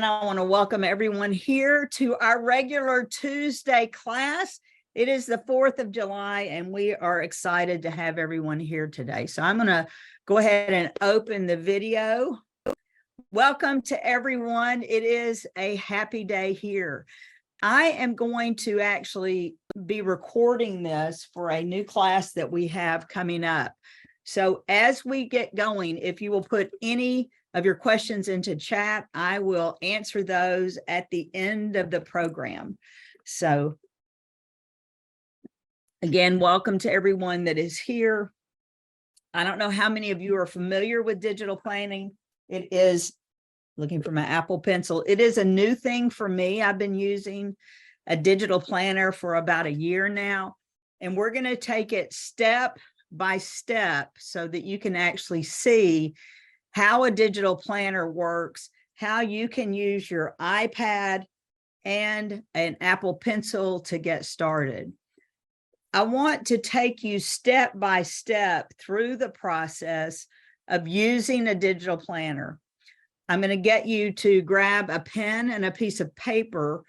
I want to welcome everyone here to our regular Tuesday class. It is the 4th of July, and we are excited to have everyone here today. So I'm going to go ahead and open the video. Welcome to everyone. It is a happy day here. I am going to actually be recording this for a new class that we have coming up. So as we get going, if you will put any of your questions into chat, I will answer those at the end of the program. So again, welcome to everyone that is here. I don't know how many of you are familiar with digital planning. It is, looking for my Apple Pencil, it is a new thing for me. I've been using a digital planner for about a year now, and we're going to take it step by step so that you can actually see how a digital planner works, how you can use your iPad and an Apple Pencil to get started. I want to take you step by step through the process of using a digital planner. I'm going to get you to grab a pen and a piece of paper,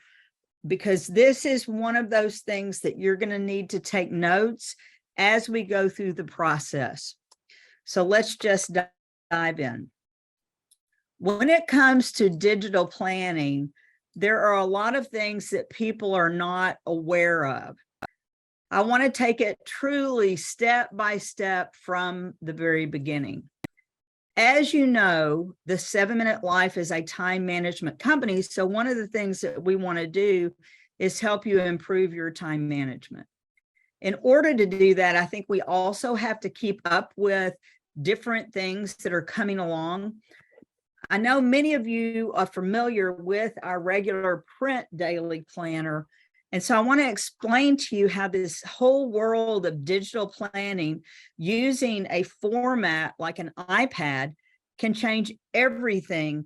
because this is one of those things that you're going to need to take notes as we go through the process. So let's just dive in. When it comes to digital planning, there are a lot of things that people are not aware of. I want to take it truly step by step from the very beginning. As you know, the 7-Minute Life is a time management company. So one of the things that we want to do is help you improve your time management. In order to do that, I think we also have to keep up with different things that are coming along. I know many of you are familiar with our regular print daily planner. And so I want to explain to you how this whole world of digital planning using a format like an iPad can change everything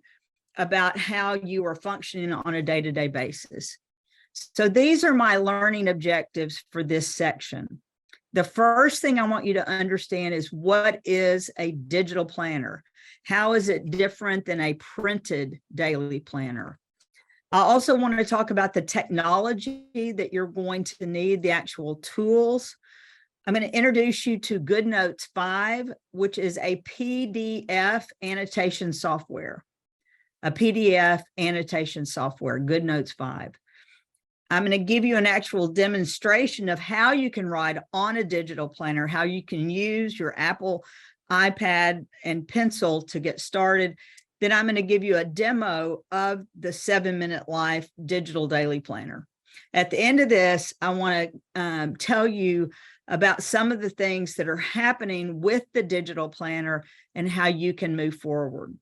about how you are functioning on a day-to-day basis. So these are my learning objectives for this section. The first thing I want you to understand is, what is a digital planner? How is it different than a printed daily planner? I also want to talk about the technology that you're going to need, the actual tools. I'm going to introduce you to GoodNotes 5, which is a PDF annotation software. A PDF annotation software, GoodNotes 5. I'm going to give you an actual demonstration of how you can write on a digital planner, how you can use your Apple iPad and pencil to get started. Then I'm going to give you a demo of the 7-Minute Life digital daily planner. At the end of this, I want to tell you about some of the things that are happening with the digital planner and how you can move forward.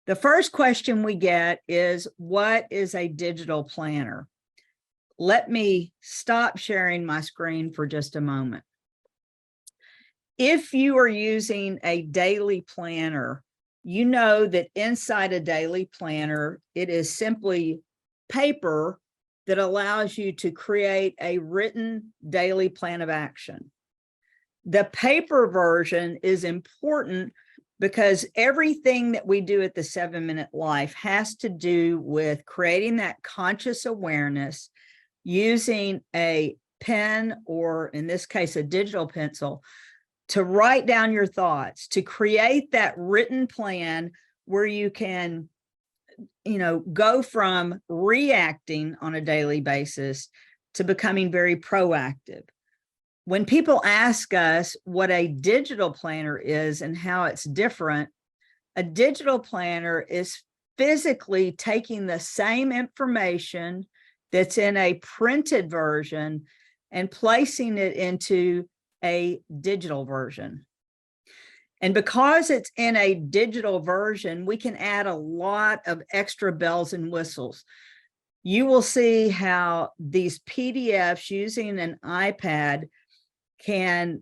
The first question we get is, what is a digital planner? Let me stop sharing my screen for just a moment. If you are using a daily planner, you know that inside a daily planner, it is simply paper that allows you to create a written daily plan of action. The paper version is important because everything that we do at the 7-Minute Life has to do with creating that conscious awareness, using a pen, or in this case, a digital pencil, to write down your thoughts, to create that written plan where you can, go from reacting on a daily basis to becoming very proactive. When people ask us what a digital planner is and how it's different, a digital planner is physically taking the same information that's in a printed version and placing it into a digital version. And because it's in a digital version, we can add a lot of extra bells and whistles. You will see how these PDFs using an iPad can,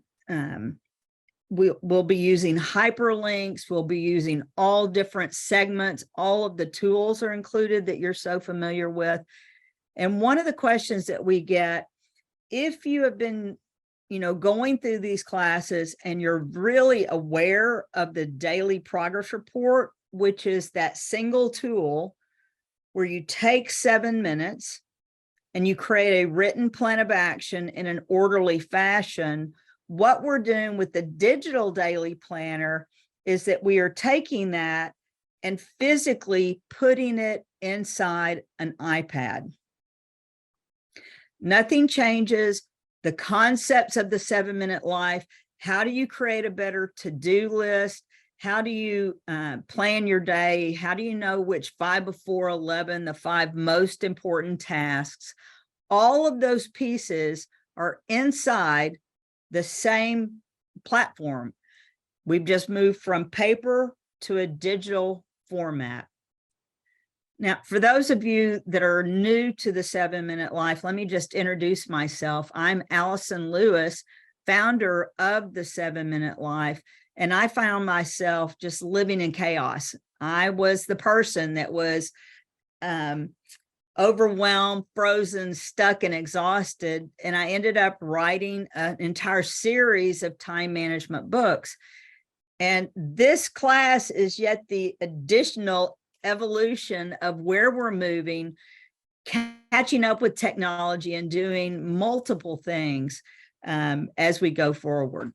we'll be using hyperlinks, we'll be using all different segments, all of the tools are included that you're so familiar with. And one of the questions that we get, if you have been going through these classes and you're really aware of the daily progress report, which is that single tool where you take 7 minutes and you create a written plan of action in an orderly fashion. What we're doing with the digital daily planner is that we are taking that and physically putting it inside an iPad. Nothing changes. The concepts of the 7-minute life. How do you create a better to-do list? How do you plan your day? How do you know which 5 before 11, the 5 most important tasks? All of those pieces are inside the same platform. We've just moved from paper to a digital format. Now, for those of you that are new to the 7-minute life, let me just introduce myself. I'm Allyson Lewis, founder of the 7-minute life, and I found myself just living in chaos. I was the person that was overwhelmed, frozen, stuck, and exhausted. And I ended up writing an entire series of time management books. And this class is yet the additional evolution of where we're moving, catching up with technology and doing multiple things as we go forward.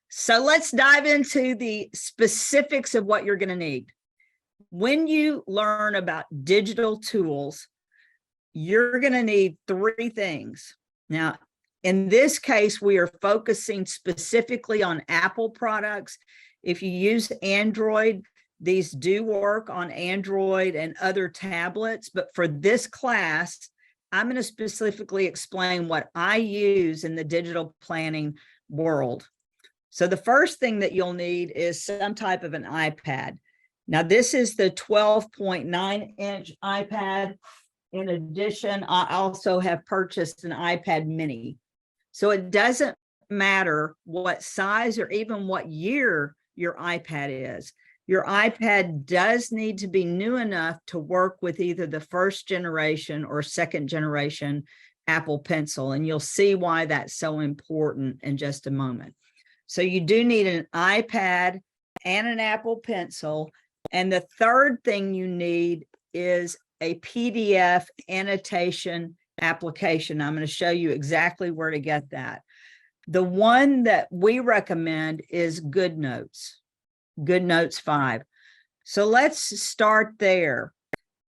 So let's dive into the specifics of what you're going to need. When you learn about digital tools, you're going to need 3 things. Now, in this case, we are focusing specifically on Apple products. If you use Android, these do work on Android and other tablets. But for this class, I'm going to specifically explain what I use in the digital planning world. So the first thing that you'll need is some type of an iPad. Now, this is the 12.9-inch iPad. In addition, I also have purchased an iPad mini. So it doesn't matter what size or even what year your iPad is. Your iPad does need to be new enough to work with either the 1st generation or 2nd generation Apple Pencil. And you'll see why that's so important in just a moment. So you do need an iPad and an Apple Pencil. And the third thing you need is a PDF annotation application. I'm going to show you exactly where to get that. The one that we recommend is GoodNotes, GoodNotes 5. So let's start there.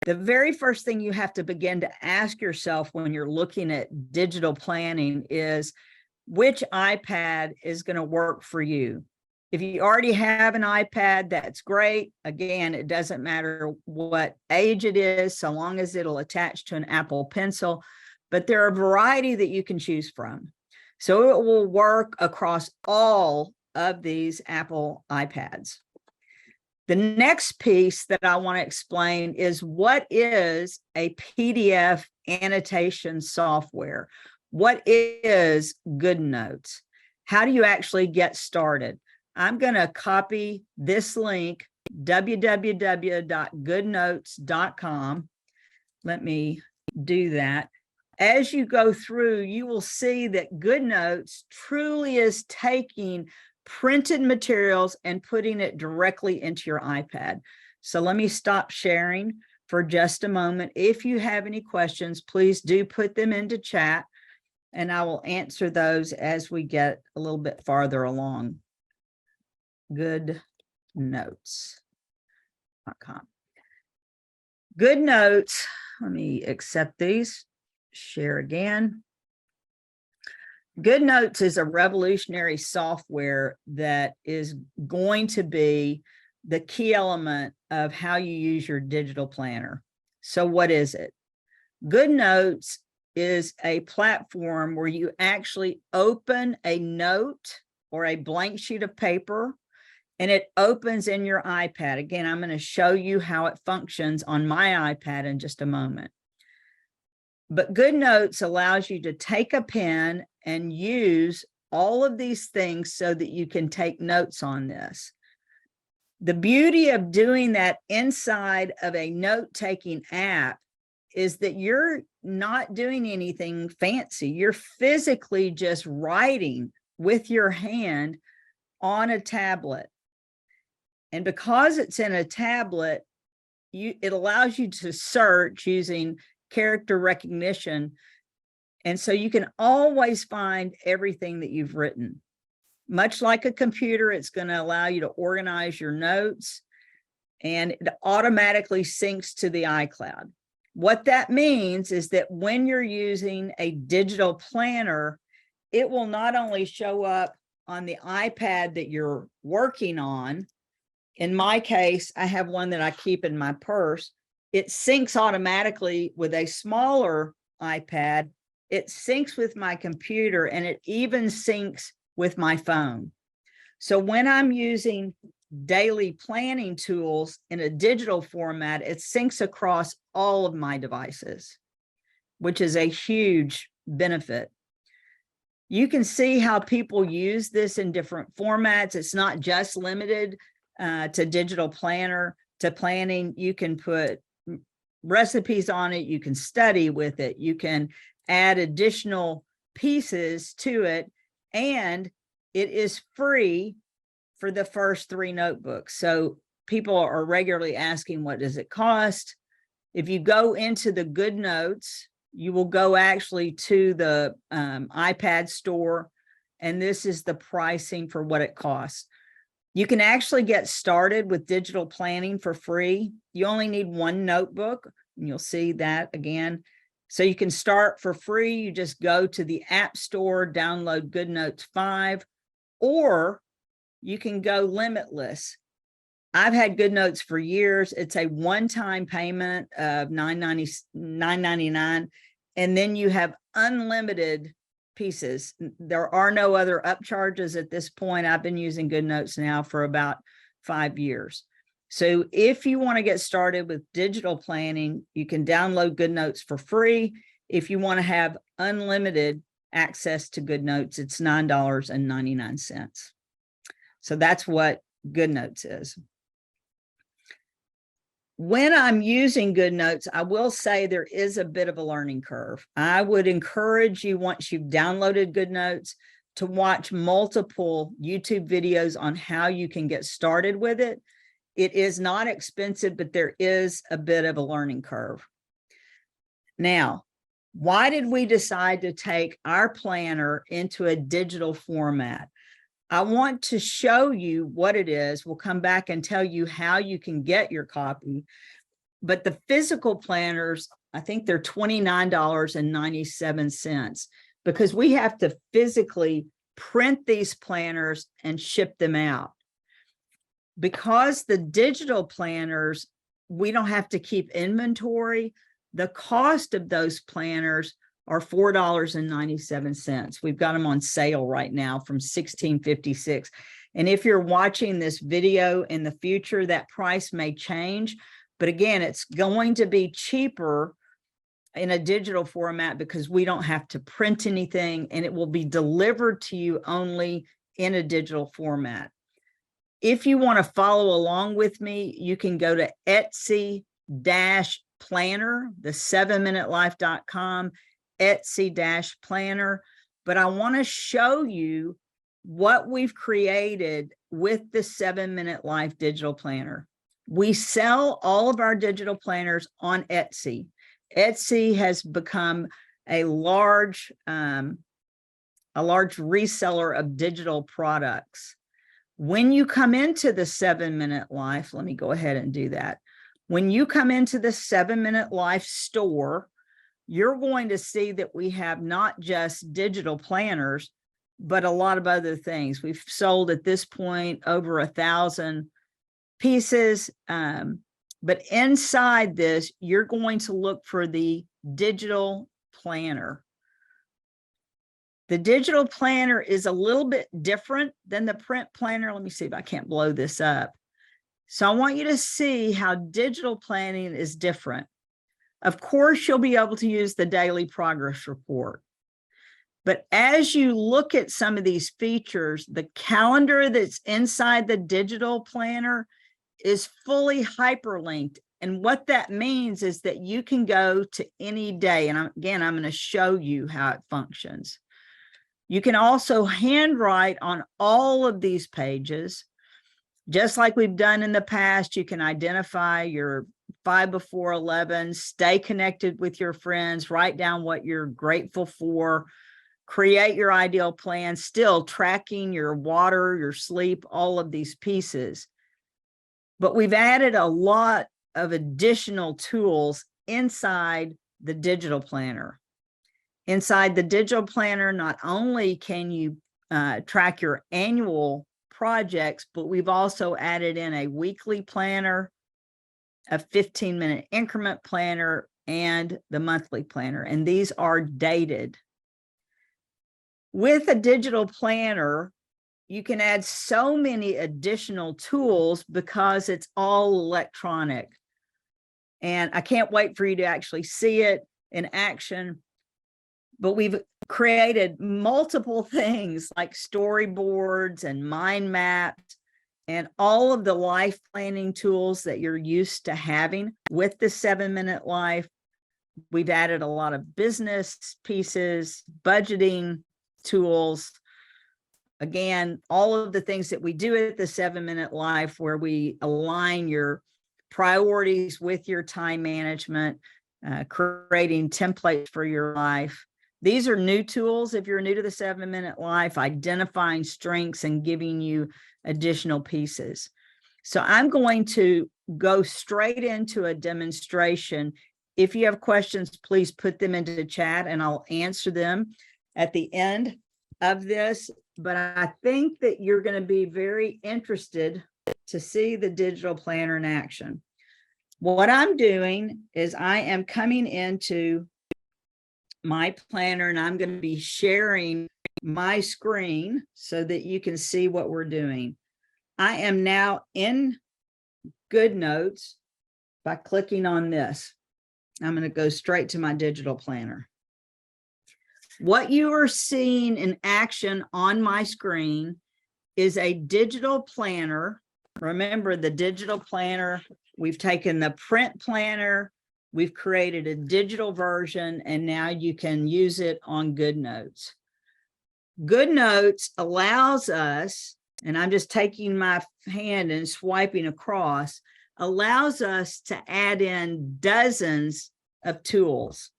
The very first thing you have to begin to ask yourself when you're looking at digital planning is which iPad is going to work for you. If you already have an iPad, that's great. Again, it doesn't matter what age it is, so long as it'll attach to an Apple Pencil, but there are a variety that you can choose from. So it will work across all of these Apple iPads. The next piece that I want to explain is what is a PDF annotation software? What is GoodNotes? How do you actually get started? I'm going to copy this link, www.goodnotes.com. Let me do that. As you go through, you will see that GoodNotes truly is taking printed materials and putting it directly into your iPad. So let me stop sharing for just a moment. If you have any questions, please do put them into chat, and I will answer those as we get a little bit farther along. GoodNotes.com. GoodNotes, let me accept these, share again. GoodNotes is a revolutionary software that is going to be the key element of how you use your digital planner. So what is it? GoodNotes is a platform where you actually open a note or a blank sheet of paper, and it opens in your iPad. Again, I'm going to show you how it functions on my iPad in just a moment. But GoodNotes allows you to take a pen and use all of these things so that you can take notes on this. The beauty of doing that inside of a note-taking app is that you're not doing anything fancy. You're physically just writing with your hand on a tablet. And because it's in a tablet, it allows you to search using character recognition. And so you can always find everything that you've written. Much like a computer, it's going to allow you to organize your notes, and it automatically syncs to the iCloud. What that means is that when you're using a digital planner, it will not only show up on the iPad that you're working on. In my case, I have one that I keep in my purse. It syncs automatically with a smaller iPad. It syncs with my computer, and it even syncs with my phone. So when I'm using daily planning tools in a digital format, it syncs across all of my devices, which is a huge benefit. You can see how people use this in different formats. It's not just limited to digital planner, to planning. You can put recipes on it. You can study with it. You can add additional pieces to it. And it is free for the first 3 notebooks. So people are regularly asking, what does it cost? If you go into the Good Notes, you will go actually to the iPad store, and this is the pricing for what it costs. You can actually get started with digital planning for free. You only need 1 notebook, and you'll see that again. So you can start for free. You just go to the App Store, download Good Notes 5, or you can go limitless. I've had Good Notes for years. It's a one-time payment of $9.99, and then you have unlimited pieces. There are no other upcharges at this point. I've been using Good Notes now for about 5 years. So if you want to get started with digital planning, you can download Good Notes for free. If you want to have unlimited access to Good Notes, it's $9.99. So that's what Good Notes is. When I'm using Good Notes, I will say there is a bit of a learning curve. I would encourage you, once you've downloaded Good Notes, to watch multiple YouTube videos on how you can get started with it. It is not expensive, but there is a bit of a learning curve. Now, why did we decide to take our planner into a digital format? I want to show you what it is. We'll come back and tell you how you can get your copy. But the physical planners, I think they're $29.97, because we have to physically print these planners and ship them out. Because the digital planners, we don't have to keep inventory. The cost of those planners are $4.97. We've got them on sale right now from $16.56. And if you're watching this video in the future, that price may change. But again, it's going to be cheaper in a digital format because we don't have to print anything, and it will be delivered to you only in a digital format. If you want to follow along with me, you can go to Etsy-planner, the 7minutelife.com, Etsy-planner. But I want to show you what we've created with the 7-Minute Life digital planner. We sell all of our digital planners on Etsy. Etsy has become a large reseller of digital products. When you come into the 7-Minute Life, let me go ahead and do that. When you come into the 7-Minute Life store, you're going to see that we have not just digital planners, but a lot of other things. We've sold at this point over 1,000 pieces. But inside this, you're going to look for the digital planner. The digital planner is a little bit different than the print planner. Let me see if I can't blow this up. So I want you to see how digital planning is different. Of course, you'll be able to use the daily progress report. But as you look at some of these features, the calendar that's inside the digital planner is fully hyperlinked. And what that means is that you can go to any day. And again, I'm going to show you how it functions. You can also handwrite on all of these pages. Just like we've done in the past, you can identify your 5 before 11, stay connected with your friends, write down what you're grateful for, create your ideal plan, still tracking your water, your sleep, all of these pieces. But we've added a lot of additional tools inside the digital planner. Inside the digital planner, not only can you track your annual projects, but we've also added in a weekly planner, a 15-minute increment planner, and the monthly planner. And these are dated. With a digital planner, you can add so many additional tools because it's all electronic. And I can't wait for you to actually see it in action. But we've created multiple things like storyboards and mind maps and all of the life planning tools that you're used to having with the 7-Minute Life. We've added a lot of business pieces, budgeting tools. Again, all of the things that we do at the 7-Minute Life, where we align your priorities with your time management, creating templates for your life. These are new tools if you're new to the 7-Minute Life, identifying strengths and giving you additional pieces. So I'm going to go straight into a demonstration. If you have questions, please put them into the chat and I'll answer them at the end of this. But I think that you're going to be very interested to see the digital planner in action. What I'm doing is I am coming into my planner and I'm going to be sharing my screen so that you can see what we're doing. I am now in GoodNotes by clicking on this. I'm going to go straight to my digital planner. What you are seeing in action on my screen is a digital planner. Remember, the digital planner, we've taken the print planner, we've created a digital version, and now you can use it on GoodNotes. GoodNotes allows us, and I'm just taking my hand and swiping across, allows us to add in dozens of tools.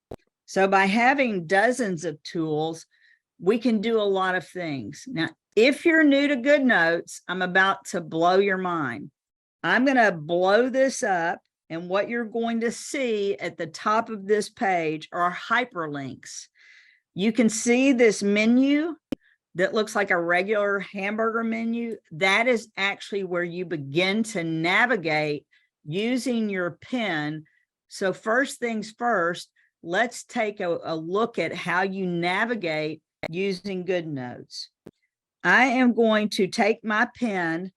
So by having dozens of tools, we can do a lot of things. Now, if you're new to GoodNotes, I'm about to blow your mind. I'm going to blow this up, and what you're going to see at the top of this page are hyperlinks. You can see this menu that looks like a regular hamburger menu. That is actually where you begin to navigate using your pen. So first things first, let's take a look at how you navigate using GoodNotes. I am going to take my pen,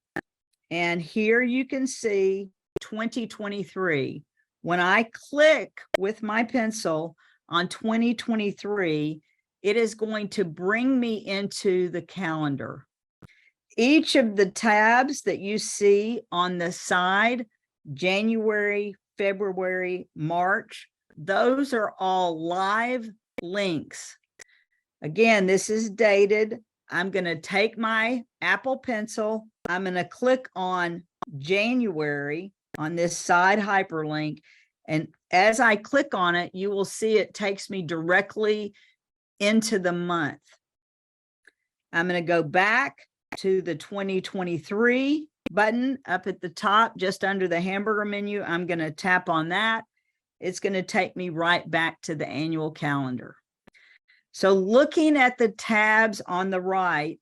and here you can see 2023. When I click with my pencil on 2023, it is going to bring me into the calendar. Each of the tabs that you see on the side, January, February, March, those are all live links. Again, this is dated. I'm going to take my Apple Pencil. I'm going to click on January on this side hyperlink. And as I click on it, you will see it takes me directly into the month. I'm going to go back to the 2023 button up at the top, just under the hamburger menu. I'm going to tap on that. It's going to take me right back to the annual calendar. So looking at the tabs on the right,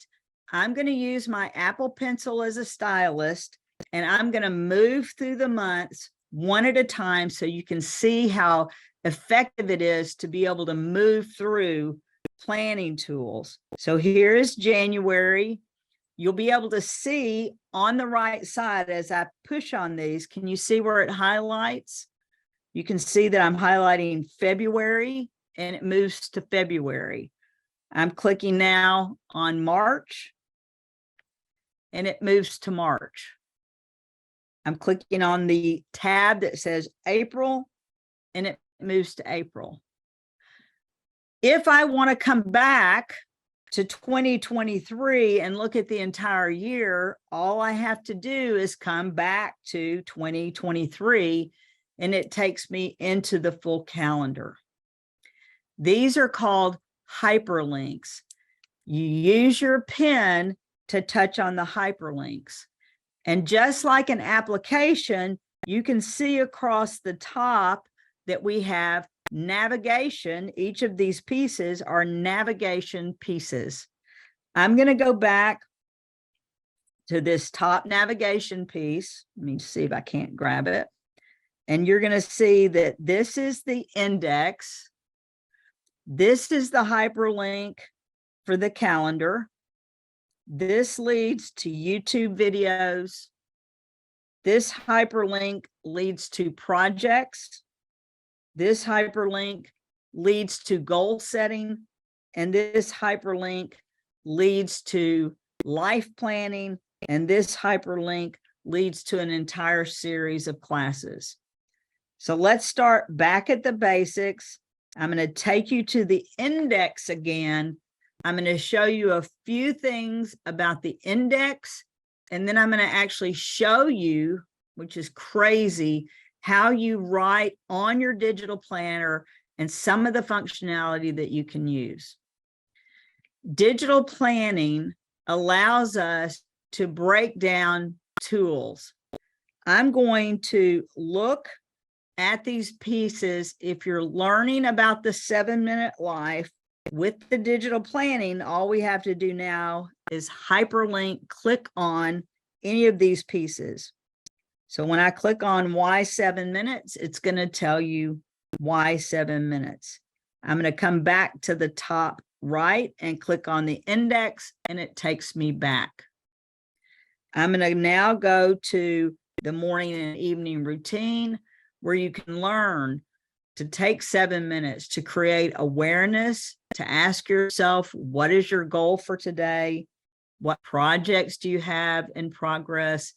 I'm going to use my Apple Pencil as a stylist, and I'm going to move through the months one at a time so you can see how effective it is to be able to move through planning tools. So here is January. You'll be able to see on the right side as I push on these. Can you see where it highlights? You can see that I'm highlighting February, and it moves to February. I'm clicking now on March, and it moves to March. I'm clicking on the tab that says April, and it moves to April. If I want to come back to 2023 and look at the entire year, all I have to do is come back to 2023 and it takes me into the full calendar. These are called hyperlinks. You use your pen to touch on the hyperlinks. And just like an application, you can see across the top that we have navigation. Each of these pieces are navigation pieces. I'm going to go back to this top navigation piece. Let me see if I can't grab it. And you're going to see that this is the index. This is the hyperlink for the calendar. This leads to YouTube videos. This hyperlink leads to projects. This hyperlink leads to goal setting. And this hyperlink leads to life planning. And this hyperlink leads to an entire series of classes. So let's start back at the basics. I'm going to take you to the index again. I'm going to show you a few things about the index, and then I'm going to actually show you, which is crazy, how you write on your digital planner and some of the functionality that you can use. Digital planning allows us to break down tools. I'm going to look at these pieces. If you're learning about the 7-minute life with the digital planning, all we have to do now is hyperlink, click on any of these pieces. So when I click on why 7 minutes, it's going to tell you why 7 minutes. I'm going to come back to the top right and click on the index, and it takes me back. I'm going to now go to the morning and evening routine, where you can learn to take 7 minutes to create awareness, to ask yourself, what is your goal for today? What projects do you have in progress?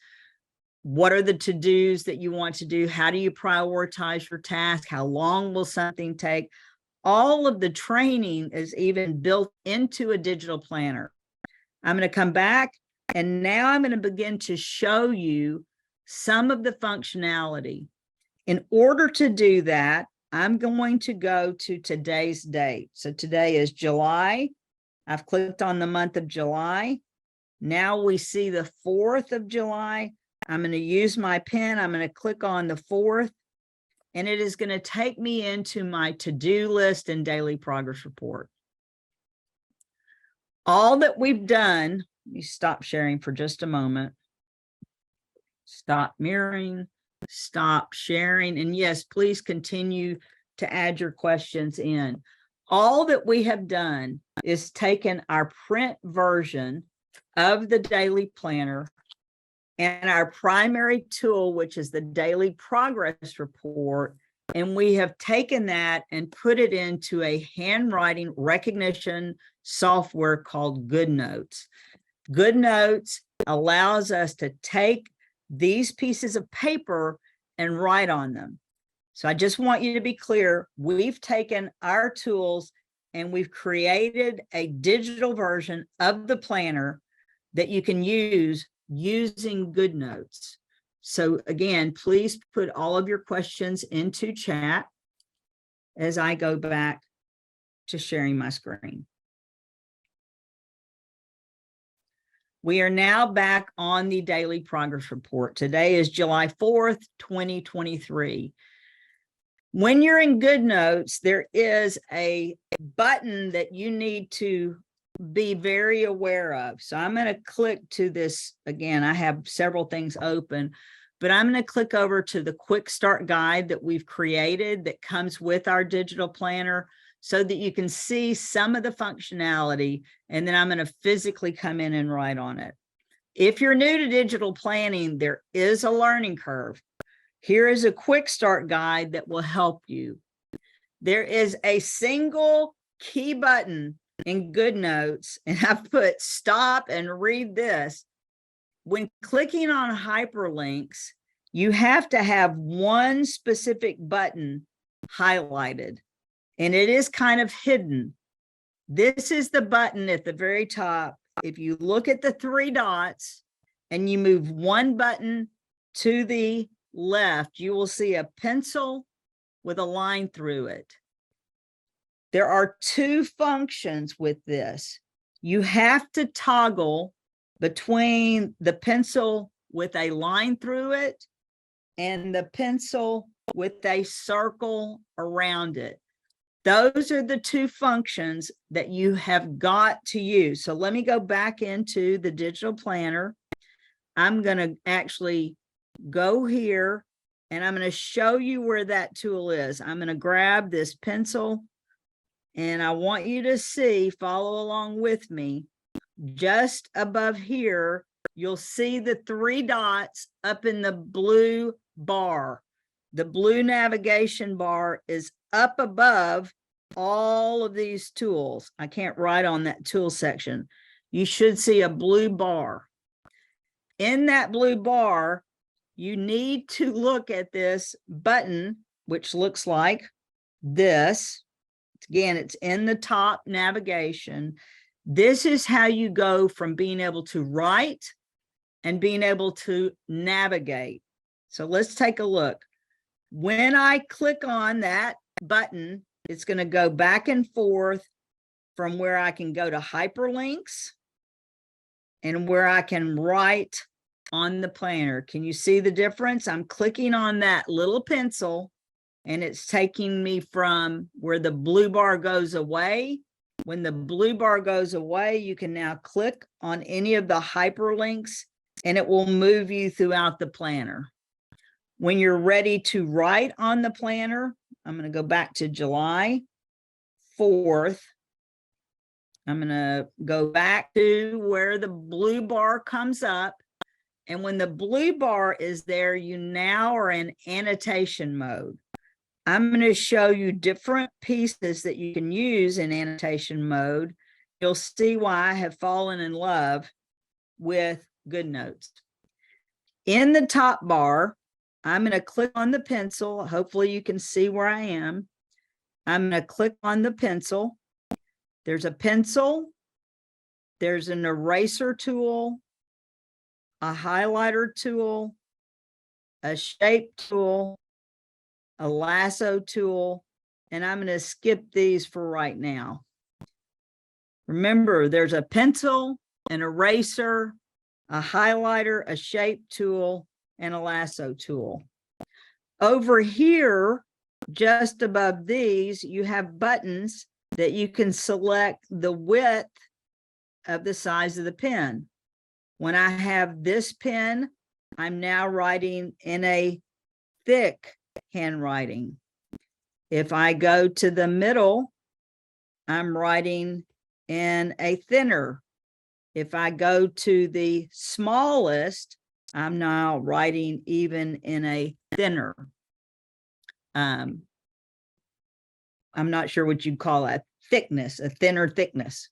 What are the to-dos that you want to do? How do you prioritize your task? How long will something take? All of the training is even built into a digital planner. I'm going to come back, and now I'm going to begin to show you some of the functionality. In order to do that, I'm going to go to today's date. So today is July. I've clicked on the month of July. Now we see the 4th of July. I'm going to use my pen. I'm going to click on the 4th, and it is going to take me into my to-do list and daily progress report. All that we've done, let me stop sharing for just a moment. Stop mirroring. Stop sharing. And yes, please continue to add your questions in. All that we have done is taken our print version of the daily planner and our primary tool, which is the daily progress report, and we have taken that and put it into a handwriting recognition software called GoodNotes. GoodNotes allows us to take these pieces of paper and write on them. So I just want you to be clear. We've taken our tools and we've created a digital version of the planner that you can use using GoodNotes. So again, please put all of your questions into chat as I go back to sharing my screen. We are now back on the daily progress report. Today is July 4th, 2023. When you're in GoodNotes, there is a button that you need to be very aware of. So I'm going to click to this. Again, I have several things open, but I'm going to click over to the quick start guide that we've created that comes with our digital planner, so that you can see some of the functionality, and then I'm going to physically come in and write on it. If you're new to digital planning, there is a learning curve. Here is a quick start guide that will help you. There is a single key button in GoodNotes, and I've put stop and read this. When clicking on hyperlinks, you have to have one specific button highlighted. And it is kind of hidden. This is the button at the very top. If you look at the three dots and you move one button to the left, you will see a pencil with a line through it. There are two functions with this. You have to toggle between the pencil with a line through it and the pencil with a circle around it. Those are the two functions that you have got to use. So let me go back into the digital planner. I'm going to actually go here and I'm going to show you where that tool is. I'm going to grab this pencil and I want you to see, follow along with me. Just above here, you'll see the three dots up in the blue bar. The blue navigation bar is up above all of these tools. I can't write on that tool section. You should see a blue bar. In that blue bar, you need to look at this button, which looks like this. Again, it's in the top navigation. This is how you go from being able to write and being able to navigate. So let's take a look. When I click on that button, it's going to go back and forth from where I can go to hyperlinks and where I can write on the planner. Can you see the difference? I'm clicking on that little pencil and it's taking me from where the blue bar goes away. When the blue bar goes away, you can now click on any of the hyperlinks and it will move you throughout the planner. When you're ready to write on the planner, I'm going to go back to July 4th. I'm going to go back to where the blue bar comes up. And when the blue bar is there, you now are in annotation mode. I'm going to show you different pieces that you can use in annotation mode. You'll see why I have fallen in love with GoodNotes. In the top bar, I'm going to click on the pencil. Hopefully you can see where I am. I'm going to click on the pencil. There's a pencil. There's an eraser tool, a highlighter tool, a shape tool, a lasso tool, and I'm going to skip these for right now. Remember, there's a pencil, an eraser, a highlighter, a shape tool, and a lasso tool. Over here, just above these, you have buttons that you can select the width of the size of the pen. When I have this pen, I'm now writing in a thick handwriting. If I go to the middle, I'm writing in a thinner. If I go to the smallest, I'm now writing even in a thinner. I'm not sure what you call a thickness, a thinner thickness.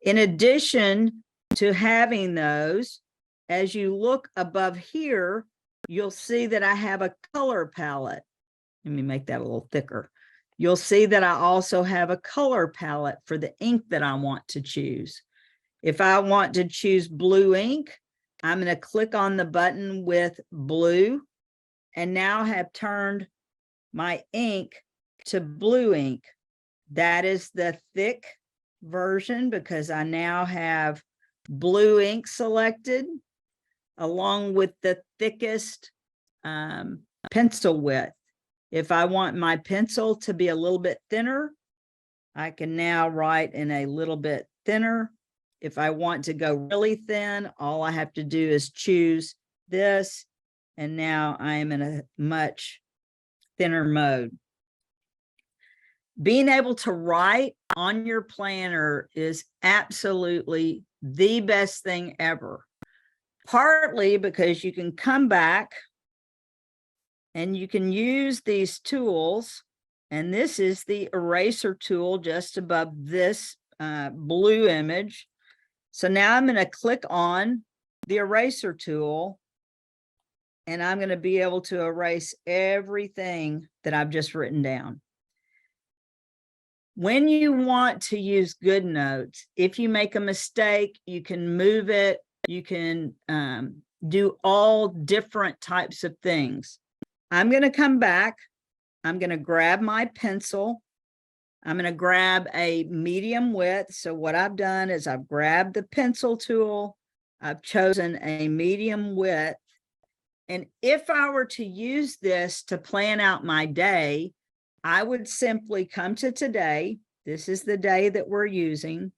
In addition to having those, as you look above here, you'll see that I have a color palette. Let me make that a little thicker. You'll see that I also have a color palette for the ink that I want to choose. If I want to choose blue ink, I'm going to click on the button with blue and now have turned my ink to blue ink. That is the thick version because I now have blue ink selected along with the thickest pencil width. If I want my pencil to be a little bit thinner, I can now write in a little bit thinner. If I want to go really thin, all I have to do is choose this, and now I am in a much thinner mode. Being able to write on your planner is absolutely the best thing ever. Partly because you can come back and you can use these tools. And this is the eraser tool just above this blue image. So now I'm going to click on the eraser tool and I'm going to be able to erase everything that I've just written down. When you want to use GoodNotes, if you make a mistake, you can move it. You can do all different types of things. I'm going to come back. I'm going to grab my pencil. I'm going to grab a medium width. So what I've done is I've grabbed the pencil tool. I've chosen a medium width. And if I were to use this to plan out my day, I would simply come to today. This is the day that we're using.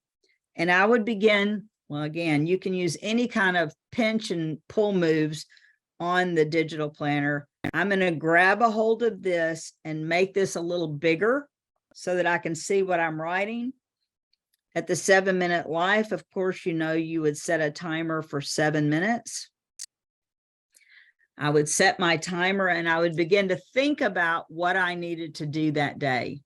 And I would begin, well, again, you can use any kind of pinch and pull moves on the digital planner. I'm going to grab a hold of this and make this a little bigger so that I can see what I'm writing. At the 7-minute life, of course, you know, you would set a timer for 7 minutes. I would set my timer and I would begin to think about what I needed to do that day.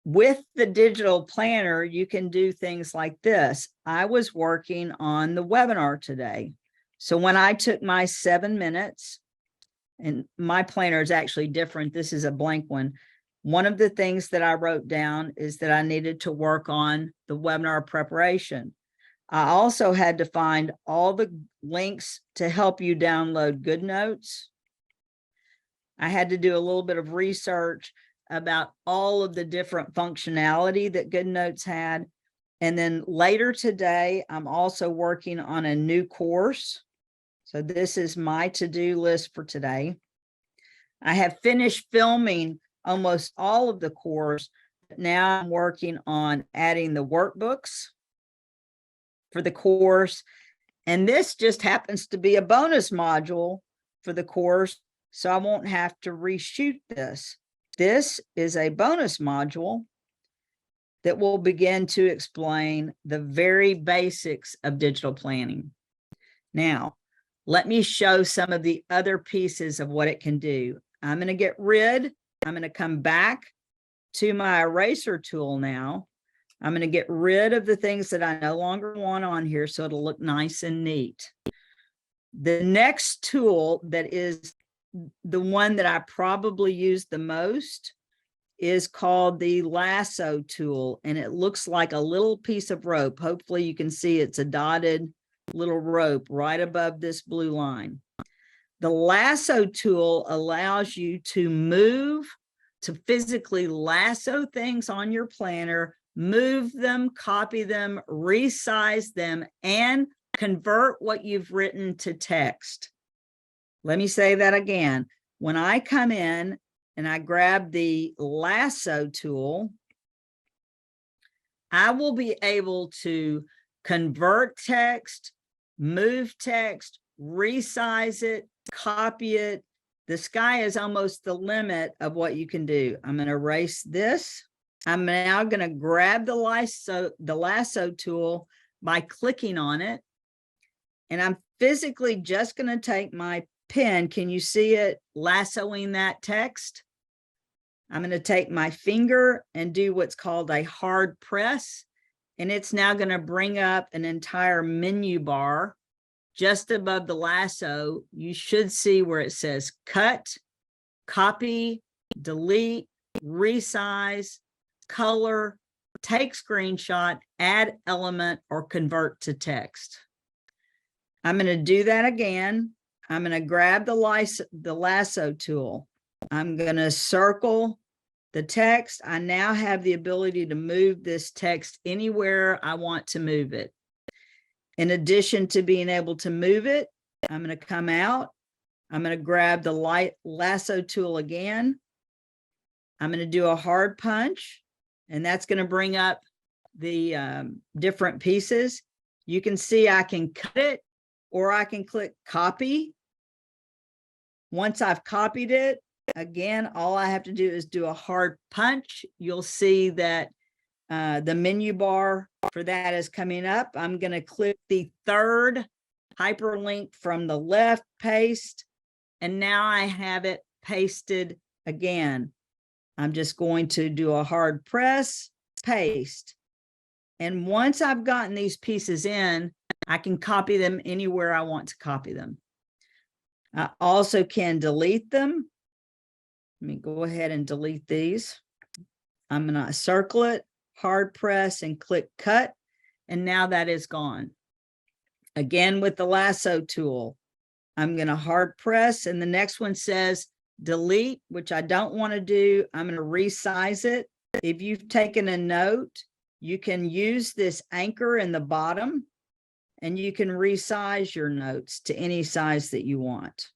With the digital planner, you can do things like this. I was working on the webinar today. So when I took my 7 minutes, and my planner is actually different, this is a blank one. One of the things that I wrote down is that I needed to work on the webinar preparation. I also had to find all the links to help you download GoodNotes. I had to do a little bit of research about all of the different functionality that GoodNotes had. And then later today, I'm also working on a new course. So this is my to-do list for today. I have finished filming almost all of the course. Now I'm working on adding the workbooks for the course. And this just happens to be a bonus module for the course, so I won't have to reshoot this. This is a bonus module that will begin to explain the very basics of digital planning. Now, let me show some of the other pieces of what it can do. I'm going to come back to my eraser tool now. I'm going to get rid of the things that I no longer want on here so it'll look nice and neat. The next tool that is the one that I probably use the most is called the lasso tool, and it looks like a little piece of rope. Hopefully you can see it's a dotted little rope right above this blue line. The lasso tool allows you to move, to physically lasso things on your planner, move them, copy them, resize them, and convert what you've written to text. Let me say that again. When I come in and I grab the lasso tool, I will be able to convert text, move text, resize it, copy it. The sky is almost the limit of what you can do. I'm going to erase this. I'm now going to grab the lasso tool by clicking on it. And I'm physically just going to take my pen. Can you see it lassoing that text? I'm going to take my finger and do what's called a hard press. And it's now going to bring up an entire menu bar just above the lasso. You should see where it says cut, copy, delete, resize, color, take screenshot, add element, or convert to text. I'm going to do that again. I'm going to grab the lasso tool. I'm going to circle the text. I now have the ability to move this text anywhere I want to move it. In addition to being able to move it, I'm going to come out. I'm going to grab the lasso tool again. I'm going to do a hard punch, and that's going to bring up the different pieces. You can see I can cut it, or I can click copy. Once I've copied it, again, all I have to do is do a hard punch. You'll see that the menu bar for that is coming up. I'm going to click the third hyperlink from the left, paste, and now I have it pasted again. I'm just going to do a hard press, paste. And once I've gotten these pieces in, I can copy them anywhere I want to copy them. I also can delete them. Let me go ahead and delete these. I'm going to circle it, hard press, and click cut. And now that is gone. Again, with the lasso tool, I'm going to hard press, and the next one says delete, which I don't want to do. I'm going to resize it. If you've taken a note, you can use this anchor in the bottom, and you can resize your notes to any size that you want.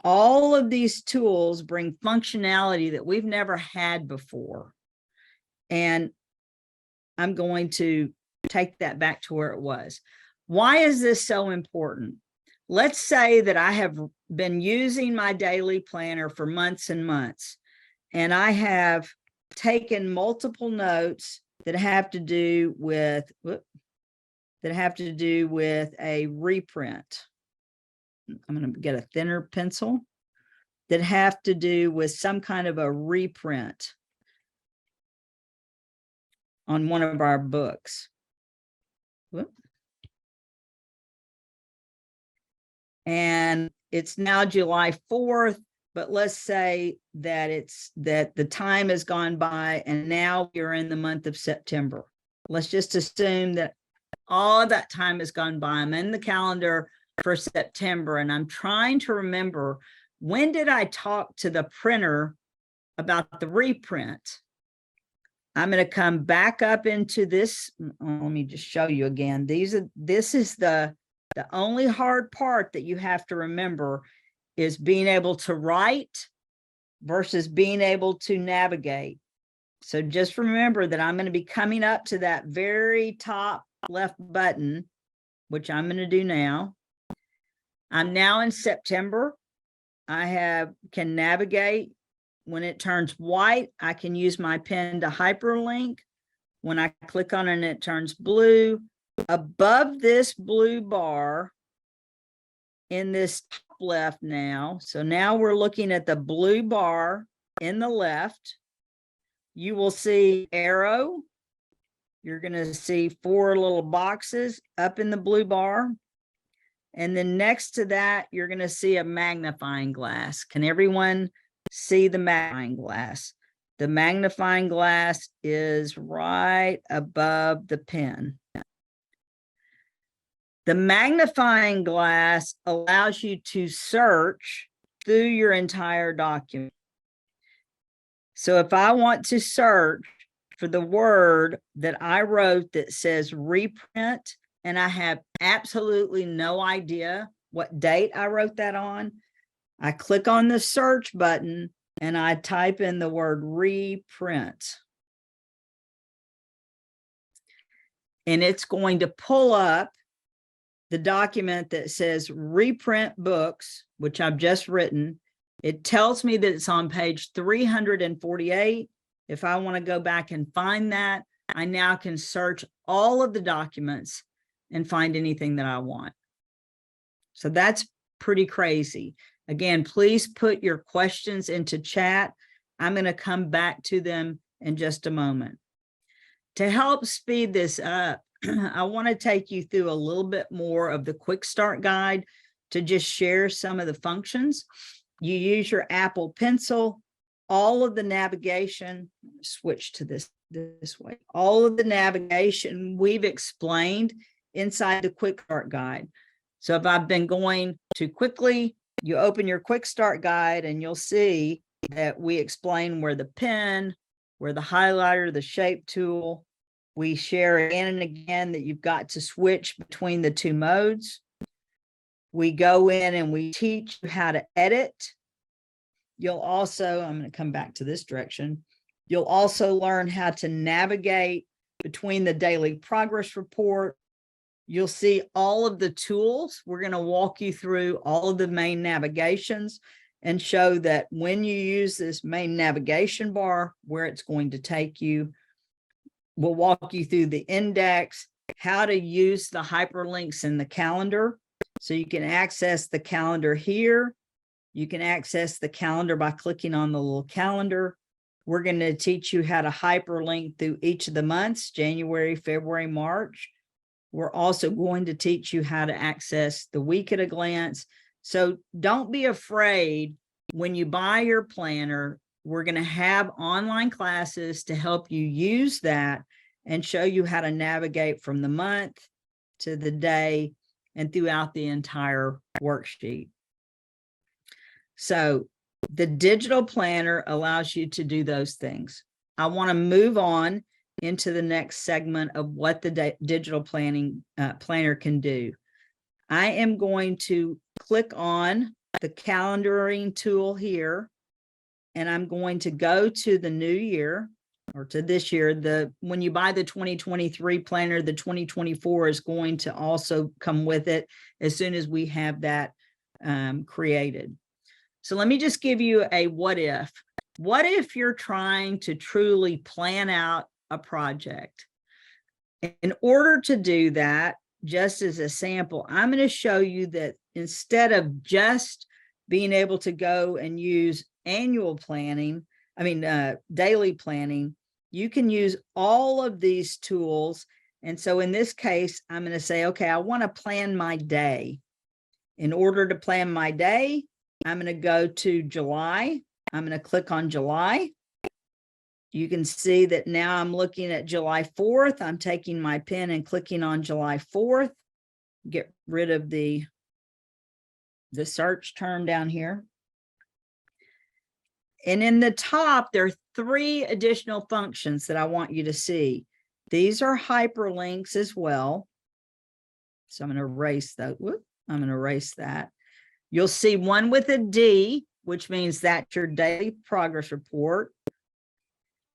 All of these tools bring functionality that we've never had before. And I'm going to take that back to where it was. Why is this so important? Let's say that I have been using my daily planner for months and months, and I have taken multiple notes that have to do with a reprint. I'm going to get a thinner pencil that have to do with some kind of a reprint on one of our books. And it's now July 4th, but let's say that the time has gone by and now you're in the month of September. Let's just assume that all of that time has gone by. I'm in the calendar for September, and I'm trying to remember, when did I talk to the printer about the reprint? I'm going to come back up into this. Let me just show you again. This is the only hard part that you have to remember, is being able to write versus being able to navigate. So just remember that I'm going to be coming up to that very top left button, which I'm going to do now. I'm now in September. I can navigate. When it turns white, I can use my pen to hyperlink. When I click on it and it turns blue, above this blue bar in this top left now, so now we're looking at the blue bar in the left, you will see arrow. You're going to see 4 little boxes up in the blue bar. And then next to that, you're going to see a magnifying glass. Can everyone see the magnifying glass? The magnifying glass is right above the pen. The magnifying glass allows you to search through your entire document. So if I want to search for the word that I wrote that says reprint, and I have absolutely no idea what date I wrote that on, I click on the search button and I type in the word reprint. And it's going to pull up the document that says reprint books, which I've just written. It tells me that it's on page 348. If I want to go back and find that, I now can search all of the documents and find anything that I want. So that's pretty crazy. Again, please put your questions into chat. I'm going to come back to them in just a moment. To help speed this up, I want to take you through a little bit more of the quick start guide to just share some of the functions. You use your Apple Pencil, all of the navigation, switch to this way. All of the navigation we've explained inside the quick start guide. So if I've been going too quickly, you open your quick start guide and you'll see that we explain where the pen, where the highlighter, the shape tool. We share again and again that you've got to switch between the 2 modes. We go in and we teach you how to edit. You'll also, I'm going to come back to this direction. You'll also learn how to navigate between the daily progress report. You'll see all of the tools. We're going to walk you through all of the main navigations and show that when you use this main navigation bar, where it's going to take you. We'll walk you through the index, how to use the hyperlinks in the calendar. So you can access the calendar here. You can access the calendar by clicking on the little calendar. We're going to teach you how to hyperlink through each of the months, January, February, March. We're also going to teach you how to access the week at a glance. So don't be afraid when you buy your planner we're going to have online classes to help you use that and show you how to navigate from the month to the day and throughout the entire worksheet. So the digital planner allows you to do those things. I want to move on into the next segment of what the digital planner can do. I am going to click on the calendaring tool here, and I'm going to go to the new year, or to this year. When you buy the 2023 planner, the 2024 is going to also come with it as soon as we have that created. So let me just give you a what if. What if you're trying to truly plan out a project? In order to do that, just as a sample, I'm going to show you that instead of just being able to go and use daily planning, you can use all of these tools. And so in this case, I'm going to say, okay, I want to plan my day. In order to plan my day, I'm going to go to July. I'm going to click on July. You can see that now I'm looking at July 4th. I'm taking my pen and clicking on July 4th. Get rid of the search term down here. And in the top, there are 3 additional functions that I want you to see. These are hyperlinks as well. So I'm going to erase those. I'm going to erase that. You'll see one with a D, which means that's your daily progress report.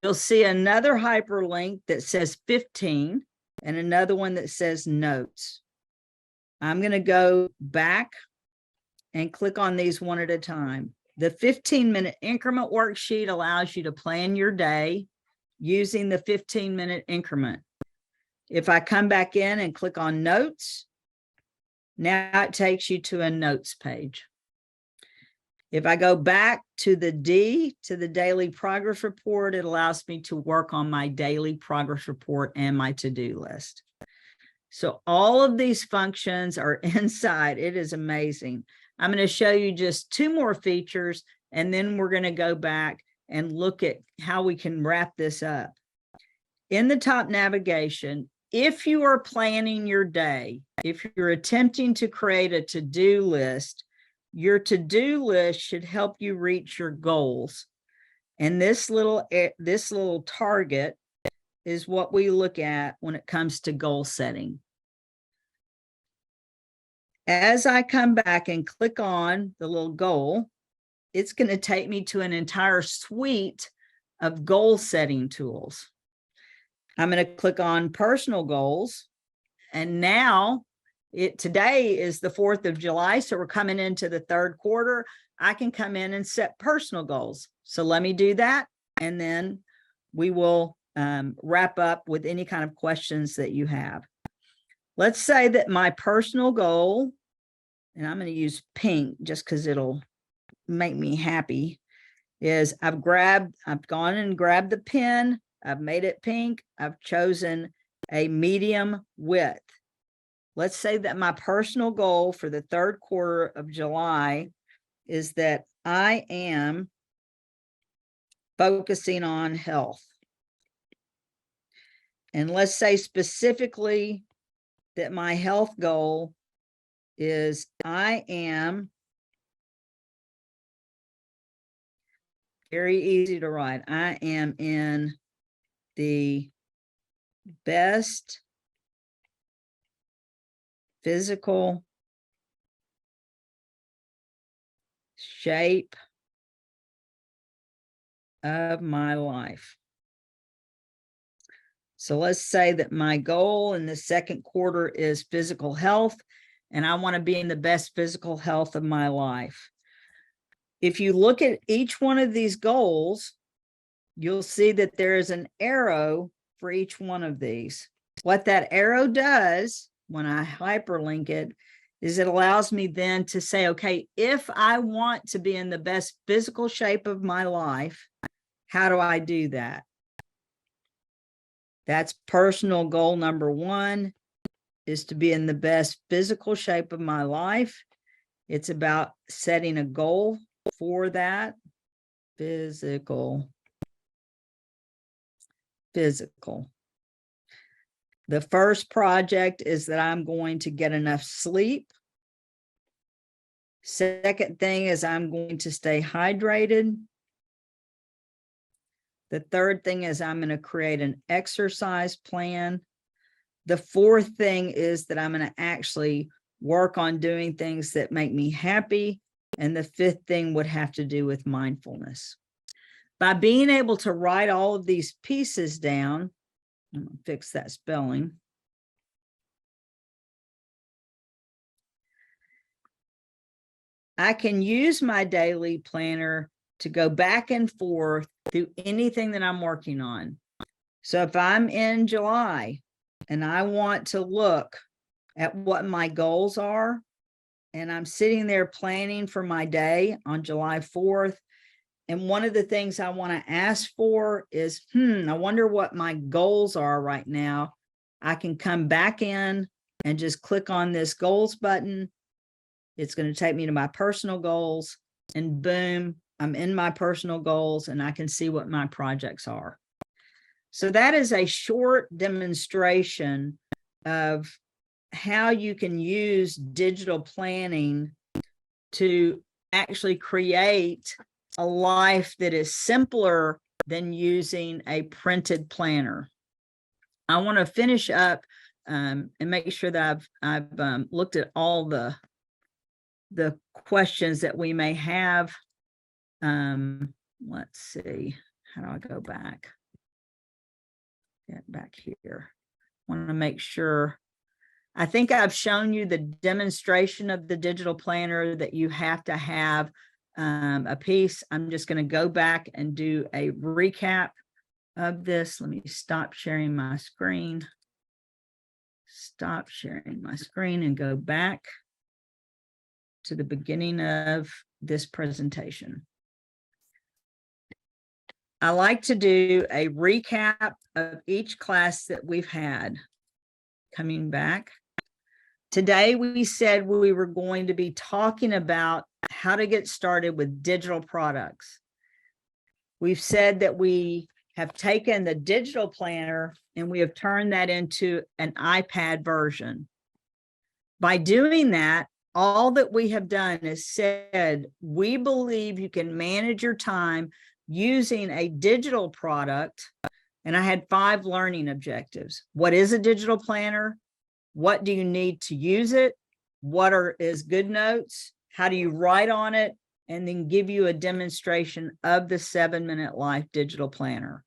You'll see another hyperlink that says 15 and another one that says notes. I'm going to go back and click on these one at a time. The 15-minute increment worksheet allows you to plan your day using the 15-minute increment. If I come back in and click on notes, now it takes you to a notes page. If I go back to the D, to the daily progress report, it allows me to work on my daily progress report and my to-do list. So all of these functions are inside. It is amazing. I'm going to show you just 2 more features, and then we're going to go back and look at how we can wrap this up. In the top navigation, if you are planning your day, if you're attempting to create a to-do list, your to-do list should help you reach your goals. And this little target is what we look at when it comes to goal setting. As I come back and click on the little goal, it's going to take me to an entire suite of goal setting tools. I'm going to click on personal goals. And now today is the 4th of July. So we're coming into the 3rd quarter. I can come in and set personal goals. So let me do that. And then we will wrap up with any kind of questions that you have. Let's say that my personal goal, and I'm going to use pink just because it'll make me happy, is I've gone and grabbed the pen. I've made it pink. I've chosen a medium width. Let's say that my personal goal for the 3rd quarter of July is that I am focusing on health. And let's say specifically that my health goal is I am, very easy to write, I am in the best physical shape of my life. So let's say that my goal in the 2nd quarter is physical health, and I want to be in the best physical health of my life. If you look at each one of these goals, you'll see that there is an arrow for each one of these. What that arrow does when I hyperlink it is it allows me then to say, okay, if I want to be in the best physical shape of my life, how do I do that? That's personal goal number 1, is to be in the best physical shape of my life. It's about setting a goal for that. Physical. The first project is that I'm going to get enough sleep. Second thing is I'm going to stay hydrated. The third thing is I'm going to create an exercise plan. The fourth thing is that I'm going to actually work on doing things that make me happy. And the fifth thing would have to do with mindfulness. By being able to write all of these pieces down, I'm going to fix that spelling. I can use my daily planner to go back and forth through anything that I'm working on. So if I'm in July and I want to look at what my goals are, and I'm sitting there planning for my day on July 4th, and one of the things I want to ask for is, I wonder what my goals are right now. I can come back in and just click on this goals button. It's going to take me to my personal goals, and boom, I'm in my personal goals and I can see what my projects are. So that is a short demonstration of how you can use digital planning to actually create a life that is simpler than using a printed planner. I want to finish up and make sure that I've looked at all the questions that we may have. Let's see, how do I go back? Get back here. I want to make sure. I think I've shown you the demonstration of the digital planner that you have to have a piece. I'm just going to go back and do a recap of this. Let me stop sharing my screen. Stop sharing my screen and go back to the beginning of this presentation. I like to do a recap of each class that we've had. Coming back. Today, we said we were going to be talking about how to get started with digital products. We've said that we have taken the digital planner and we have turned that into an iPad version. By doing that, all that we have done is said, we believe you can manage your time using a digital product. And I had 5 learning objectives. What is a digital planner? What do you need to use it? What is GoodNotes? How do you write on it? And then give you a demonstration of the 7-Minute Life digital planner.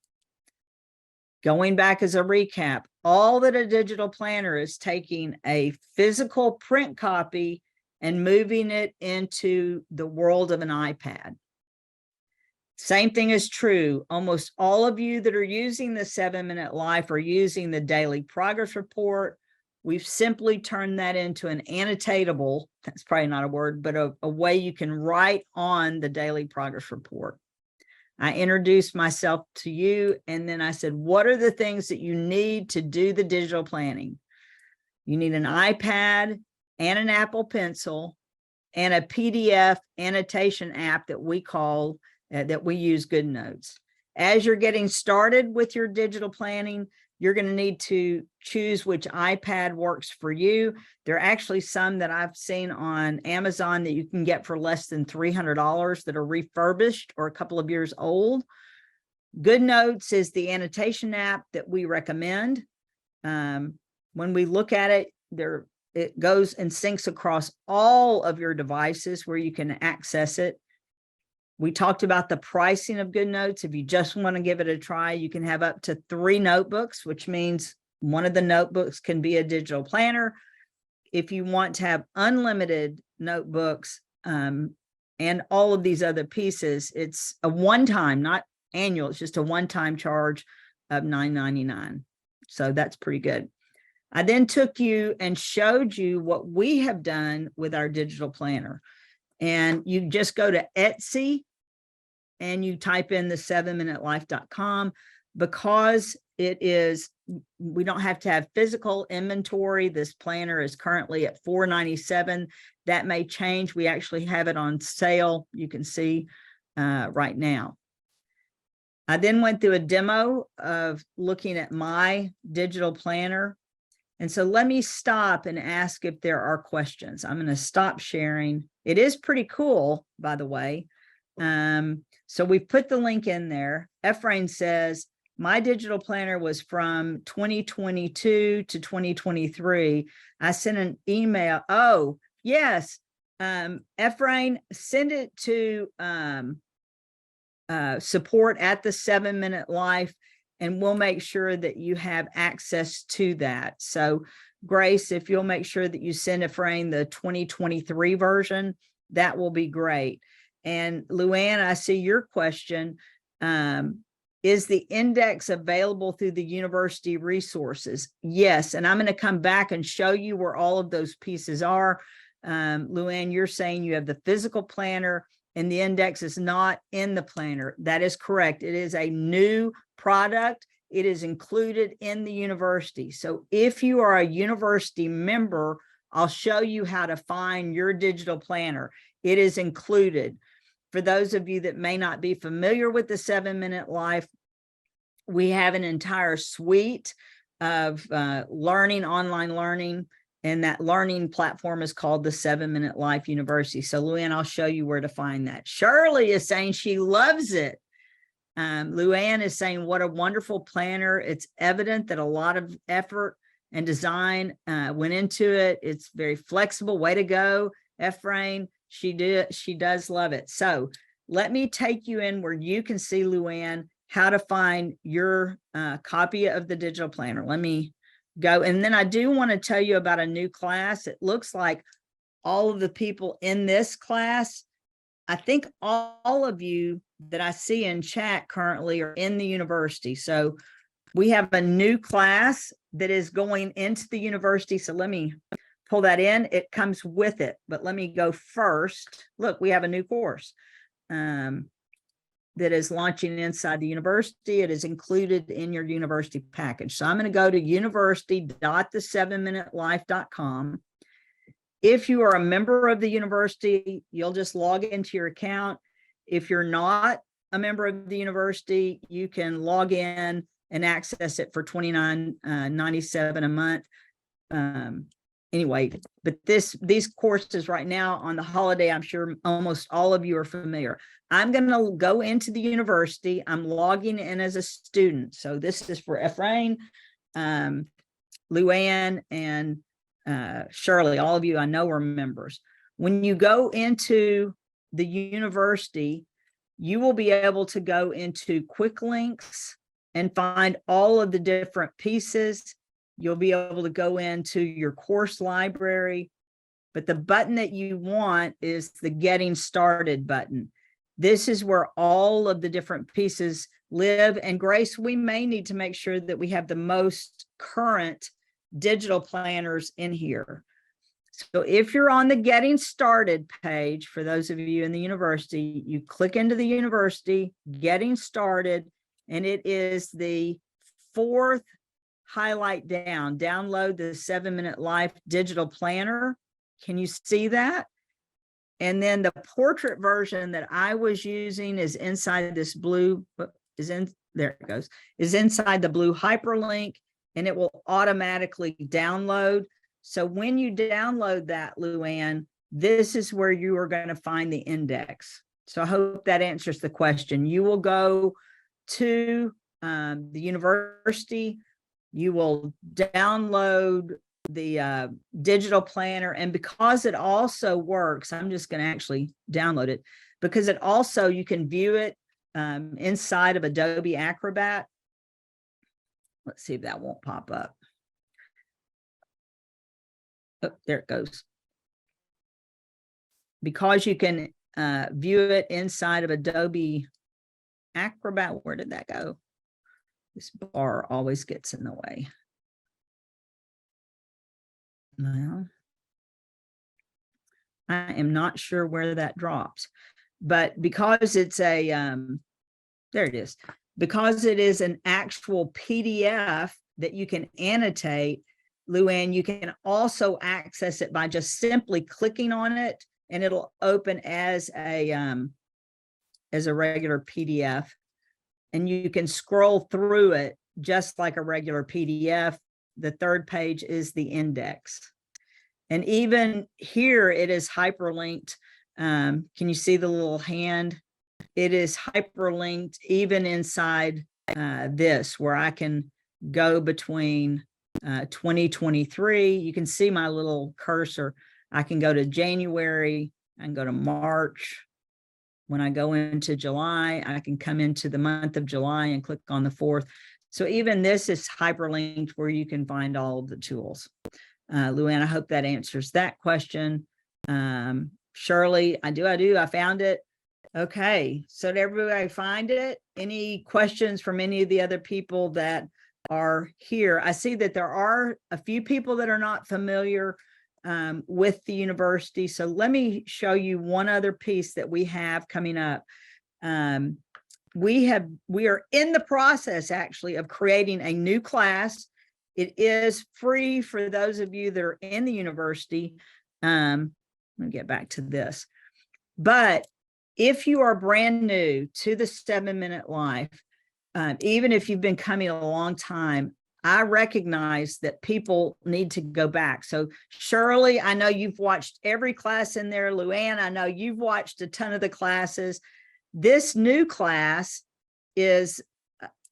Going back as a recap, all that a digital planner is taking a physical print copy and moving it into the world of an iPad. Same thing is true. Almost all of you that are using the 7-Minute Life are using the daily progress report. We've simply turned that into an annotatable, that's probably not a word, but a way you can write on the daily progress report. I introduced myself to you, and then I said, what are the things that you need to do the digital planning? You need an iPad and an Apple Pencil and a PDF annotation app that we call, that we use GoodNotes. As you're getting started with your digital planning, you're going to need to choose which iPad works for you. There are actually some that I've seen on Amazon that you can get for less than $300 that are refurbished or a couple of years old. GoodNotes is the annotation app that we recommend. When we look at it, it goes and syncs across all of your devices where you can access it. We talked about the pricing of GoodNotes. If you just want to give it a try, you can have up to 3 notebooks, which means one of the notebooks can be a digital planner. If you want to have unlimited notebooks and all of these other pieces, it's a one-time, not annual, it's just a one-time charge of $9.99. So that's pretty good. I then took you and showed you what we have done with our digital planner. And you just go to Etsy and you type in the 7minutelife.com. Because it is, we don't have to have physical inventory. This planner is currently at $4.97. That may change. We actually have it on sale. You can see right now. I then went through a demo of looking at my digital planner. And so let me stop and ask if there are questions. I'm going to stop sharing. It is pretty cool, by the way. So we put the link in there. Ephraim says, my digital planner was from 2022 to 2023. I sent an email. Oh, yes. Ephraim, send it to support at the 7 Minute Life, and we'll make sure that you have access to that. So Grace, if you'll make sure that you send Ephraim the 2023 version, that will be great. And Luann, I see your question. Is the index available through the university resources? Yes, and I'm going to come back and show you where all of those pieces are. Luann, you're saying you have the physical planner and the index is not in the planner. That is correct. It is a new product. It is included in the university. So if you are a university member, I'll show you how to find your digital planner. It is included. For those of you that may not be familiar with the 7 Minute Life, we have an entire suite of online learning, and that learning platform is called the 7 Minute Life University. So Luann, I'll show you where to find that. Shirley is saying she loves it. Luann is saying, what a wonderful planner. It's evident that a lot of effort and design went into it. It's very flexible. Way to go, Ephraim. She does love it. So let me take you in where you can see, Luann, how to find your copy of the digital planner. Let me go. And then I do want to tell you about a new class. It looks like all of the people in this class, I think all of you that I see in chat currently are in the university. So we have a new class that is going into the university. So let me pull that in. It comes with it, but let me go first. Look, we have a new course that is launching inside the university. It is included in your university package. So I'm going to go to university.the7minutelife.com. If you are a member of the university, you'll just log into your account. If you're not a member of the university, you can log in and access it for $29.97 a month. Anyway, but these courses right now on the holiday, I'm sure almost all of you are familiar. I'm going to go into the university. I'm logging in as a student. So this is for Ephraim, Luann, and Shirley. All of you I know are members. When you go into the university, you will be able to go into quick links and find all of the different pieces. You'll be able to go into your course library, but the button that you want is the Getting Started button. This is where all of the different pieces live. And Grace, we may need to make sure that we have the most current digital planners in here. So if you're on the Getting Started page, for those of you in the university, you click into the university, Getting Started, and it is the fourth highlight down. Download the 7 Minute Life digital planner. Can you see that? And then the portrait version that I was using is inside this blue, there it goes, is inside the blue hyperlink, and it will automatically download. So when you download that, Luann, this is where you are going to find the index. So I hope that answers the question. You will go to the university, you will download the digital planner, and because it also works, I'm just going to actually download it, because it also, you can view it inside of Adobe Acrobat. Let's see if that won't pop up. Oh, there it goes. Because you can view it inside of Adobe Acrobat. Where did that go? This bar always gets in the way. Well, I am not sure where that drops, but because it's a, there it is. Because it is an actual PDF that you can annotate, Luann, you can also access it by just simply clicking on it, and it'll open as a regular PDF. and you can scroll through it just like a regular PDF. The third page is the index. And even here, it is hyperlinked. Can you see the little hand? It is hyperlinked even inside this, where I can go between 2023. You can see my little cursor. I can go to January, I can go to March. When I go into July, I can come into the month of July and click on the 4th. So even this is hyperlinked where you can find all of the tools. Luann, I hope that answers that question. Shirley, I found it. Okay, so did everybody find it? Any questions from any of the other people that are here? I see that there are a few people that are not familiar with the university. So let me show you one other piece that we have coming up. We are in the process actually of creating a new class. It is free for those of you that are in the university. Let me get back to this. But if you are brand new to the 7-Minute Life, even if you've been coming a long time, I recognize that people need to go back. So Shirley, I know you've watched every class in there. Luann, I know you've watched a ton of the classes. This new class is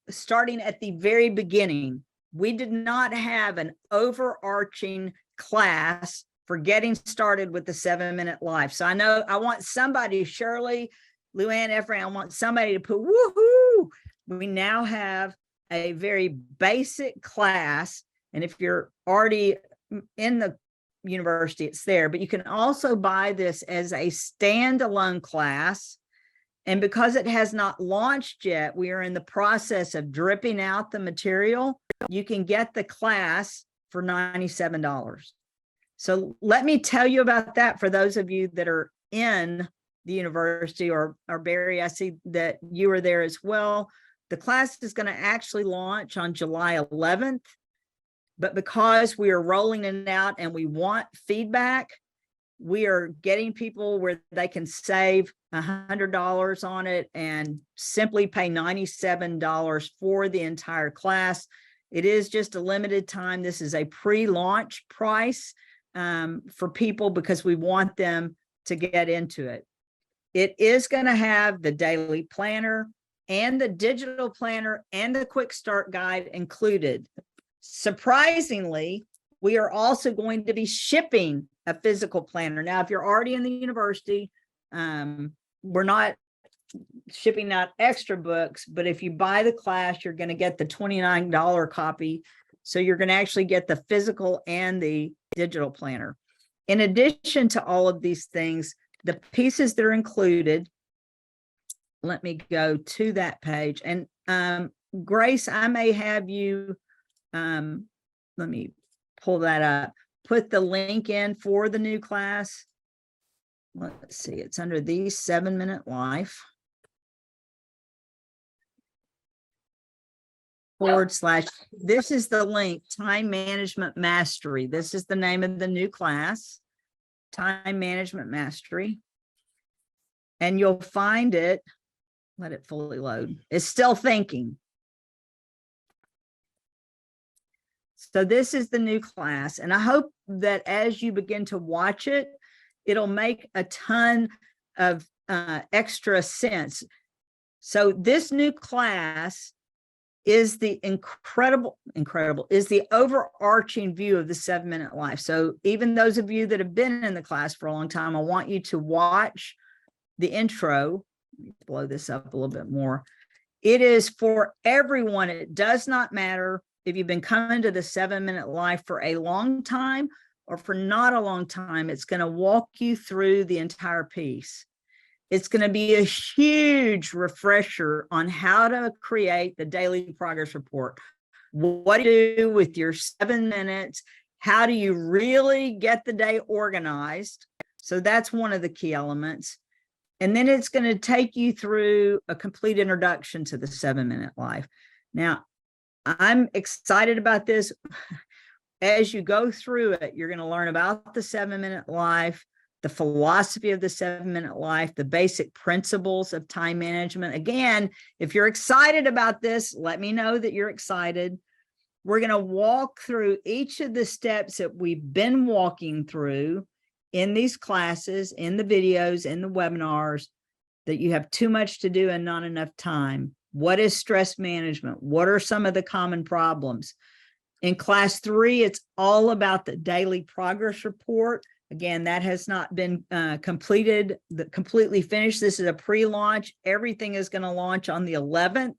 starting at the very beginning. We did not have an overarching class for getting started with the 7-Minute Life. So I know I want somebody, Shirley, Luann, Ephraim, I want somebody to put woohoo. We now have a very basic class. And if you're already in the university, it's there, but you can also buy this as a standalone class. And because it has not launched yet, we are in the process of dripping out the material. You can get the class for $97. So let me tell you about that for those of you that are in the university, or Barry, I see that you are there as well. The class is going to actually launch on July 11th, but because we are rolling it out and we want feedback, we are getting people where they can save $100 on it and simply pay $97 for the entire class. It is just a limited time. This is a pre-launch price for people because we want them to get into it. It is going to have the daily planner and the digital planner and the quick start guide included. Surprisingly, we are also going to be shipping a physical planner. Now, if you're already in the university, we're not shipping out extra books, but if you buy the class, you're going to get the $29 copy. So you're going to actually get the physical and the digital planner. In addition to all of these things, the pieces that are included, let me go to that page. And Grace, I may have you, let me pull that up, put the link in for the new class. Let's see, it's under the 7-Minute Life / this is the link, Time Management Mastery. This is the name of the new class, Time Management Mastery. And you'll find it, let it fully load. It's still thinking. So this is the new class. And I hope that as you begin to watch it, it'll make a ton of extra sense. So this new class is the incredible, is the overarching view of the 7-Minute Life. So even those of you that have been in the class for a long time, I want you to watch the intro. Let me blow this up a little bit more. It is for everyone. It does not matter if you've been coming to the 7-Minute Life for a long time or for not a long time. It's going to walk you through the entire piece. It's going to be a huge refresher on how to create the daily progress report. What do you do with your 7 minutes? How do you really get the day organized? So that's one of the key elements. And then it's going to take you through a complete introduction to the 7-Minute Life. Now, I'm excited about this. As you go through it, you're going to learn about the 7-Minute Life, the philosophy of the 7-minute life, the basic principles of time management. Again, if you're excited about this, let me know that you're excited. We're going to walk through each of the steps that we've been walking through in these classes, in the videos, in the webinars, that you have too much to do and not enough time. What is stress management? What are some of the common problems? In class 3, it's all about the daily progress report. Again, that has not been completely finished. This is a pre-launch. Everything is going to launch on the 11th.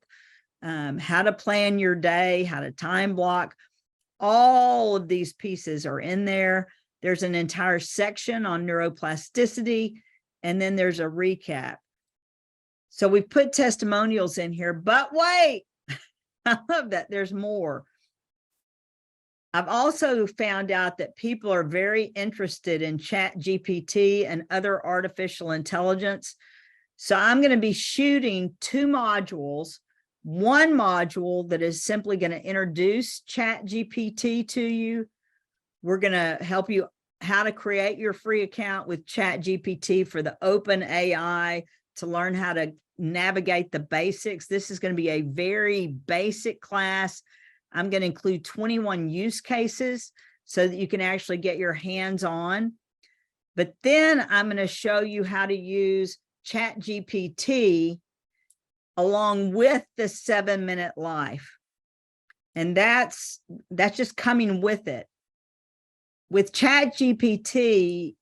How to plan your day, how to time block. All of these pieces are in there. There's an entire section on neuroplasticity, and then there's a recap. So we put testimonials in here, but wait, I love that. There's more. I've also found out that people are very interested in ChatGPT and other artificial intelligence. So I'm going to be shooting 2 modules. One module that is simply going to introduce ChatGPT to you. We're going to help you how to create your free account with ChatGPT for the open AI, to learn how to navigate the basics. This is going to be a very basic class. I'm going to include 21 use cases so that you can actually get your hands on. But then I'm going to show you how to use ChatGPT along with the 7-minute life. And that's just coming with it. With ChatGPT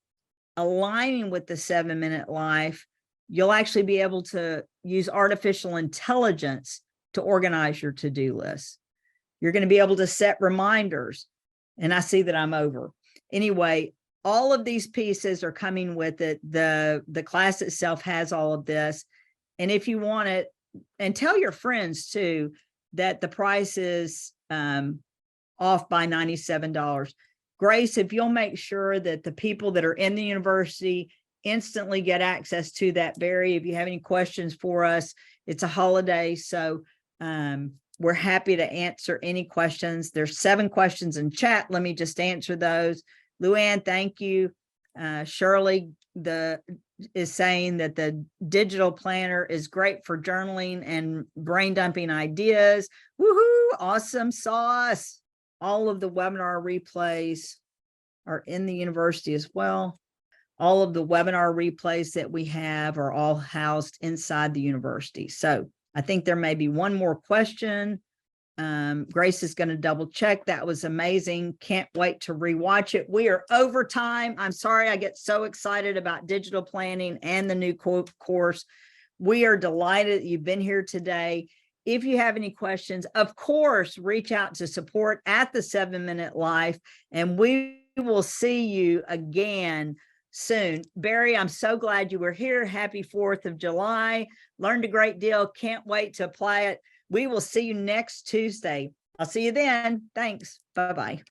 aligning with the 7-minute life, you'll actually be able to use artificial intelligence to organize your to-do list. You're going to be able to set reminders. And I see that I'm over. Anyway, all of these pieces are coming with it. The class itself has all of this. And if you want it, and tell your friends too, that the price is off by $97. Grace, if you'll make sure that the people that are in the university instantly get access to that. Barry, if you have any questions for us, it's a holiday. So we're happy to answer any questions. There's 7 questions in chat. Let me just answer those. Luann, thank you. Shirley is saying that the digital planner is great for journaling and brain dumping ideas. Woohoo! Awesome sauce. All of the webinar replays are in the university as well. All of the webinar replays that we have are all housed inside the university. So I think there may be one more question. Grace is going to double check. That was amazing. Can't wait to rewatch it. We are over time. I'm sorry I get so excited about digital planning and the new course. We are delighted that you've been here today. If you have any questions, of course, reach out to support at the 7-minute life, and we will see you again soon. Barry, I'm so glad you were here. Happy 4th of July. Learned a great deal. Can't wait to apply it. We will see you next Tuesday. I'll see you then. Thanks. Bye-bye.